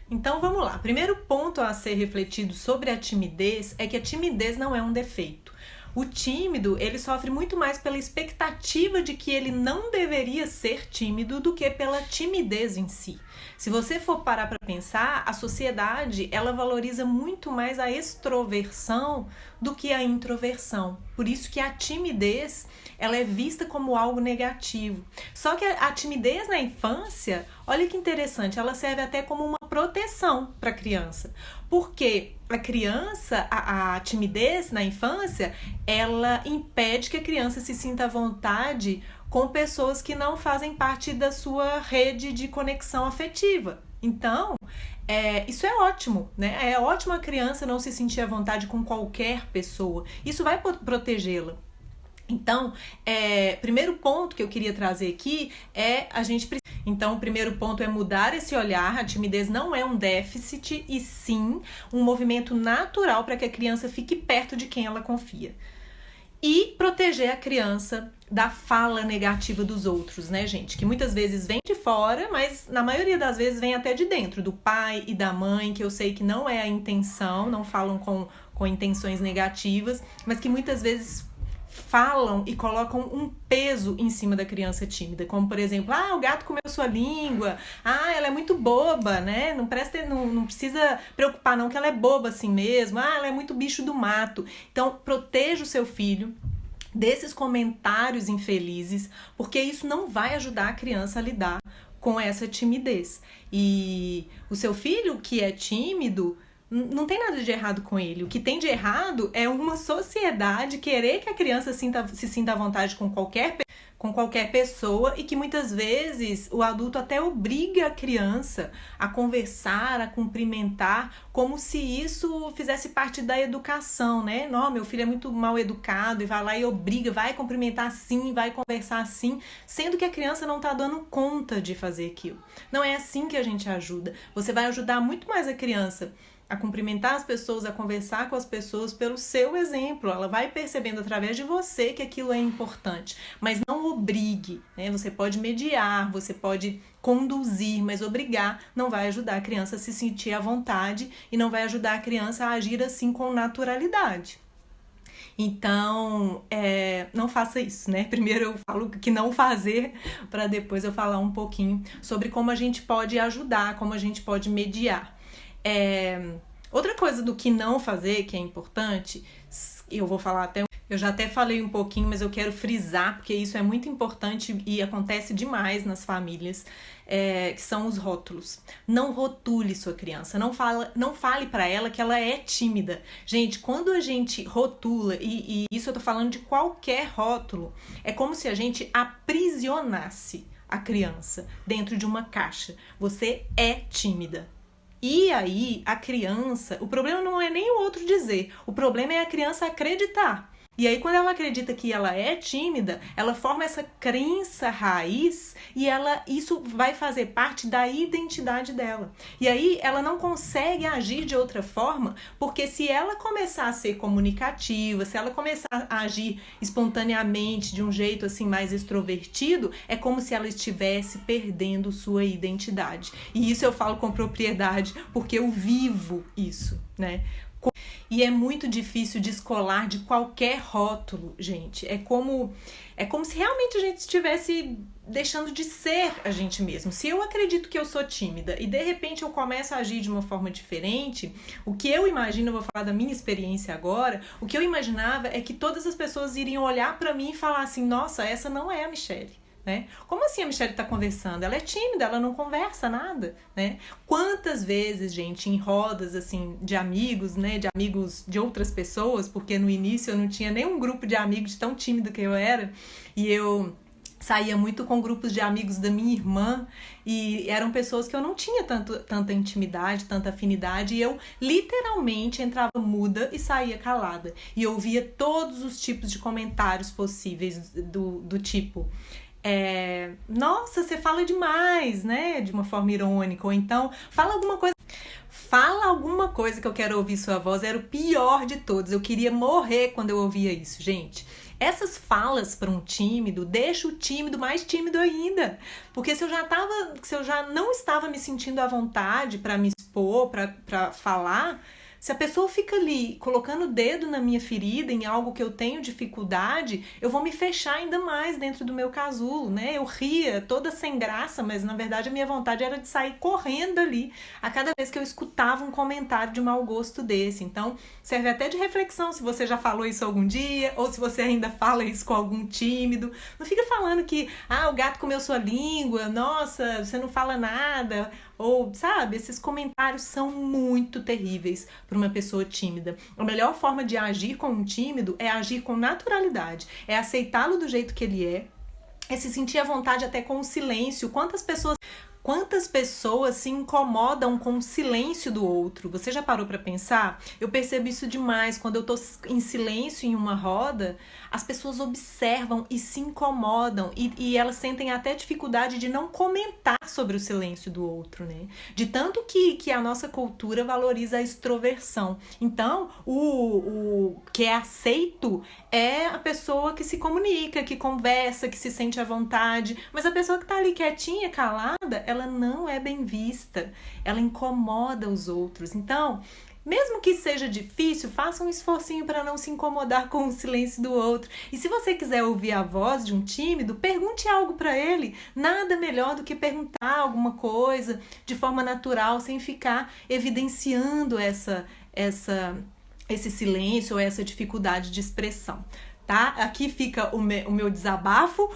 Então vamos lá. Primeiro ponto a ser refletido sobre a timidez é que a timidez não é um defeito. O tímido, ele sofre muito mais pela expectativa de que ele não deveria ser tímido do que pela timidez em si. Se você for parar para pensar, a sociedade, ela valoriza muito mais a extroversão do que a introversão. Por isso que a timidez, ela é vista como algo negativo. Só que a timidez na infância, olha que interessante, ela serve até como uma proteção para a criança. Porque a criança, a timidez na infância, ela impede que a criança se sinta à vontade com pessoas que não fazem parte da sua rede de conexão afetiva. Então, isso é ótimo, né? É ótimo a criança não se sentir à vontade com qualquer pessoa. Isso vai protegê-la. Então, primeiro ponto que eu queria trazer aqui é Então, o primeiro ponto é mudar esse olhar. A timidez não é um déficit, e sim um movimento natural para que a criança fique perto de quem ela confia. E proteger a criança da fala negativa dos outros, né, gente? Que muitas vezes vem de fora, mas na maioria das vezes vem até de dentro, do pai e da mãe, que eu sei que não é a intenção, não falam com intenções negativas, mas que muitas vezes falam e colocam um peso em cima da criança tímida, como por exemplo, o gato comeu sua língua, ela é muito boba, né? Não precisa preocupar não, que ela é boba assim mesmo, ela é muito bicho do mato. Então, proteja o seu filho desses comentários infelizes, porque isso não vai ajudar a criança a lidar com essa timidez. E o seu filho que é tímido, não tem nada de errado com ele. O que tem de errado é uma sociedade querer que a criança se sinta à vontade com qualquer pessoa, e que muitas vezes o adulto até obriga a criança a conversar, a cumprimentar, como se isso fizesse parte da educação, né? Não, meu filho é muito mal educado, e vai lá e obriga, vai cumprimentar assim, vai conversar assim, sendo que a criança não está dando conta de fazer aquilo. Não é assim que a gente ajuda. Você vai ajudar muito mais a criança a cumprimentar as pessoas, a conversar com as pessoas pelo seu exemplo. Ela vai percebendo através de você que aquilo é importante, mas não obrigue, né? Você pode mediar, você pode conduzir, mas obrigar não vai ajudar a criança a se sentir à vontade e não vai ajudar a criança a agir assim com naturalidade. Então, não faça isso, né? Primeiro eu falo que não fazer, para depois eu falar um pouquinho sobre como a gente pode ajudar, como a gente pode mediar. Outra coisa do que não fazer, que é importante, eu já até falei um pouquinho, mas eu quero frisar, porque isso é muito importante e acontece demais nas famílias, que são os rótulos. Não rotule sua criança, não fale para ela que ela é tímida. Gente, quando a gente rotula, e isso eu tô falando de qualquer rótulo, é como se a gente aprisionasse a criança dentro de uma caixa. Você é tímida. E aí, a criança, o problema não é nem o outro dizer, o problema é a criança acreditar. E aí, quando ela acredita que ela é tímida, ela forma essa crença raiz e isso vai fazer parte da identidade dela. E aí, ela não consegue agir de outra forma, porque se ela começar a ser comunicativa, se ela começar a agir espontaneamente, de um jeito assim mais extrovertido, é como se ela estivesse perdendo sua identidade. E isso eu falo com propriedade, porque eu vivo isso, né? E é muito difícil descolar de qualquer rótulo, gente. É como se realmente a gente estivesse deixando de ser a gente mesmo. Se eu acredito que eu sou tímida e de repente eu começo a agir de uma forma diferente, o que eu imagino, eu vou falar da minha experiência agora, o que eu imaginava é que todas as pessoas iriam olhar pra mim e falar assim, nossa, essa não é a Michelle. Né? Como assim a Michelle está conversando? Ela é tímida, ela não conversa nada, né? Quantas vezes, gente, em rodas assim de amigos, né, de amigos de outras pessoas, porque no início eu não tinha nenhum grupo de amigos tão tímido que eu era, e eu saía muito com grupos de amigos da minha irmã, e eram pessoas que eu não tinha tanta intimidade, tanta afinidade, e eu literalmente entrava muda e saía calada, e eu ouvia todos os tipos de comentários possíveis do tipo... nossa, você fala demais, né? De uma forma irônica, ou então fala alguma coisa que eu quero ouvir sua voz. Era o pior de todos, eu queria morrer quando eu ouvia isso, gente. Essas falas para um tímido deixam o tímido mais tímido ainda. Porque se eu já não estava me sentindo à vontade para me expor, para falar, se a pessoa fica ali colocando o dedo na minha ferida, em algo que eu tenho dificuldade, eu vou me fechar ainda mais dentro do meu casulo, né? Eu ria toda sem graça, mas na verdade a minha vontade era de sair correndo ali a cada vez que eu escutava um comentário de mau gosto desse. Então, serve até de reflexão se você já falou isso algum dia, ou se você ainda fala isso com algum tímido. Não fica falando que, o gato comeu sua língua, nossa, você não fala nada. Ou, sabe, esses comentários são muito terríveis para uma pessoa tímida. A melhor forma de agir com um tímido é agir com naturalidade, é aceitá-lo do jeito que ele é se sentir à vontade até com o silêncio. Quantas pessoas se incomodam com o silêncio do outro? Você já parou para pensar? Eu percebo isso demais. Quando eu tô em silêncio em uma roda, as pessoas observam e se incomodam e elas sentem até dificuldade de não comentar sobre o silêncio do outro, né? De tanto que a nossa cultura valoriza a extroversão. Então, o que é aceito é a pessoa que se comunica, que conversa, que se sente à vontade. Mas a pessoa que tá ali quietinha, calada, ela não é bem vista, ela incomoda os outros. Então, mesmo que seja difícil, faça um esforcinho para não se incomodar com o silêncio do outro. E se você quiser ouvir a voz de um tímido, pergunte algo para ele. Nada melhor do que perguntar alguma coisa de forma natural, sem ficar evidenciando esse silêncio ou essa dificuldade de expressão. Tá? Aqui fica o meu desabafo,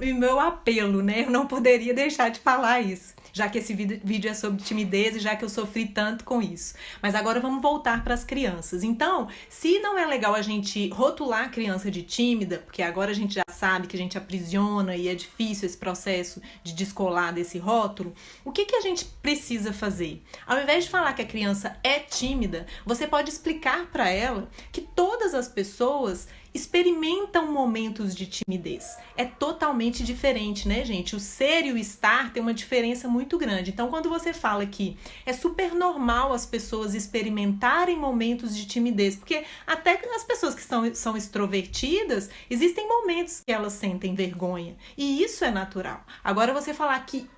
e o meu apelo, né? Eu não poderia deixar de falar isso, já que esse vídeo é sobre timidez e já que eu sofri tanto com isso. Mas agora vamos voltar para as crianças. Então, se não é legal a gente rotular a criança de tímida, porque agora a gente já sabe que a gente aprisiona e é difícil esse processo de descolar desse rótulo, o que a gente precisa fazer? Ao invés de falar que a criança é tímida, você pode explicar para ela que todas as pessoas experimentam momentos de timidez. É totalmente diferente, né, gente? O ser e o estar tem uma diferença muito grande. Então, quando você fala que é super normal as pessoas experimentarem momentos de timidez, porque até as pessoas que são extrovertidas, existem momentos que elas sentem vergonha. E isso é natural. Agora, você falar que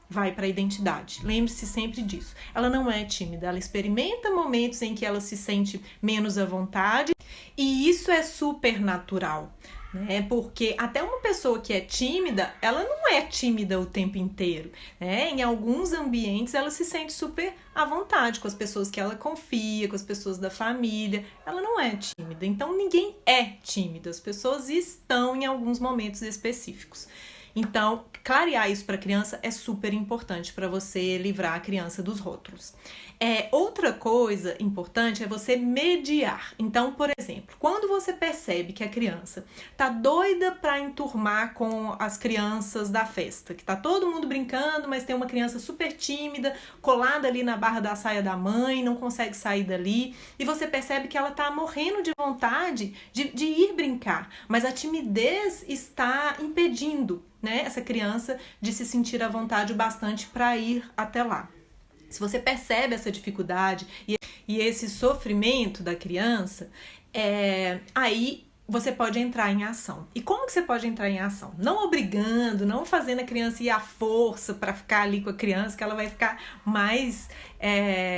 vai para a identidade. Lembre-se sempre disso. Ela não é tímida, ela experimenta momentos em que ela se sente menos à vontade e isso é super natural, né? Porque até uma pessoa que é tímida, ela não é tímida o tempo inteiro, né? Em alguns ambientes ela se sente super à vontade com as pessoas que ela confia, com as pessoas da família. Ela não é tímida. Então ninguém é tímido. As pessoas estão em alguns momentos específicos. Então, clarear isso para a criança é super importante para você livrar a criança dos rótulos. Outra coisa importante é você mediar. Então, por exemplo, quando você percebe que a criança tá doida para enturmar com as crianças da festa, que tá todo mundo brincando, mas tem uma criança super tímida, colada ali na barra da saia da mãe, não consegue sair dali, e você percebe que ela tá morrendo de vontade de ir brincar, mas a timidez está impedindo, né, essa criança de se sentir à vontade o bastante para ir até lá. Se você percebe essa dificuldade e esse sofrimento da criança, aí você pode entrar em ação. E como que você pode entrar em ação? Não obrigando, não fazendo a criança ir à força para ficar ali com a criança, que ela vai ficar mais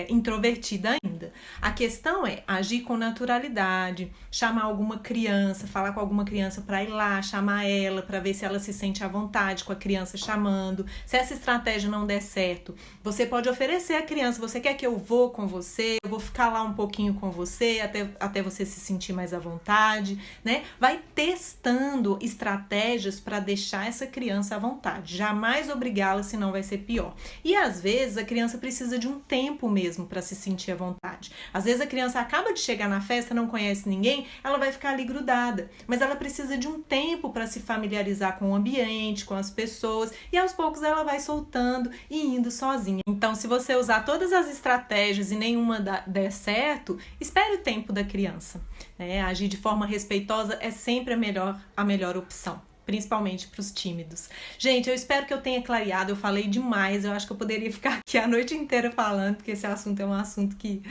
introvertida ainda. A questão é agir com naturalidade, chamar alguma criança, falar com alguma criança para ir lá, chamar ela para ver se ela se sente à vontade com a criança chamando. Se essa estratégia não der certo, você pode oferecer à criança: você quer que eu vou com você? Eu vou ficar lá um pouquinho com você até você se sentir mais à vontade, né? Vai testando estratégias para deixar essa criança à vontade. Jamais obrigá-la, senão vai ser pior. E às vezes a criança precisa de um tempo mesmo para se sentir à vontade. Às vezes a criança acaba de chegar na festa, não conhece ninguém, ela vai ficar ali grudada, mas ela precisa de um tempo para se familiarizar com o ambiente, com as pessoas, e aos poucos ela vai soltando e indo sozinha. Então, se você usar todas as estratégias e nenhuma der certo, espere o tempo da criança, né? Agir de forma respeitosa é sempre a melhor opção, principalmente para os tímidos. Gente, eu espero que eu tenha clareado. Eu falei demais, eu acho que eu poderia ficar aqui a noite inteira falando, porque esse assunto é um assunto que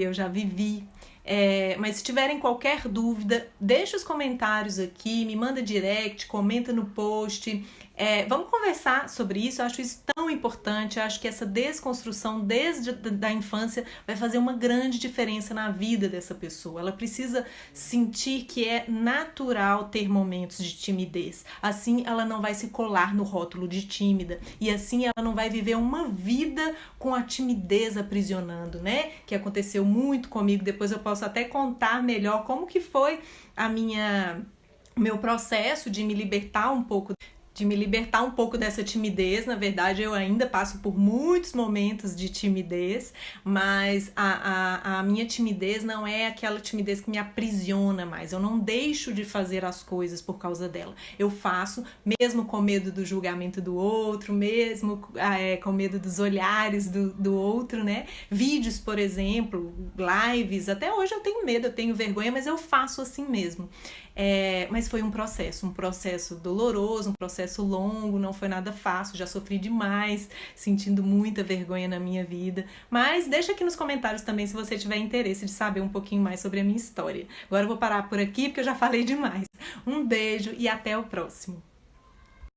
eu já vivi. Mas se tiverem qualquer dúvida, deixa os comentários aqui, me manda direct, comenta no post. Vamos conversar sobre isso, eu acho isso tão importante, eu acho que essa desconstrução desde a infância vai fazer uma grande diferença na vida dessa pessoa. Ela precisa sentir que é natural ter momentos de timidez, assim ela não vai se colar no rótulo de tímida e assim ela não vai viver uma vida com a timidez aprisionando, né? Que aconteceu muito comigo, depois eu posso até contar melhor como que foi meu processo de me libertar um pouco dessa timidez. Na verdade, eu ainda passo por muitos momentos de timidez, mas a minha timidez não é aquela timidez que me aprisiona mais. Eu não deixo de fazer as coisas por causa dela. Eu faço, mesmo com medo do julgamento do outro, mesmo com medo dos olhares do outro, né? Vídeos, por exemplo, lives, até hoje eu tenho medo, eu tenho vergonha, mas eu faço assim mesmo. Mas foi um processo doloroso, um processo longo, não foi nada fácil, já sofri demais, sentindo muita vergonha na minha vida. Mas deixa aqui nos comentários também se você tiver interesse de saber um pouquinho mais sobre a minha história. Agora eu vou parar por aqui porque eu já falei demais. Um beijo e até o próximo.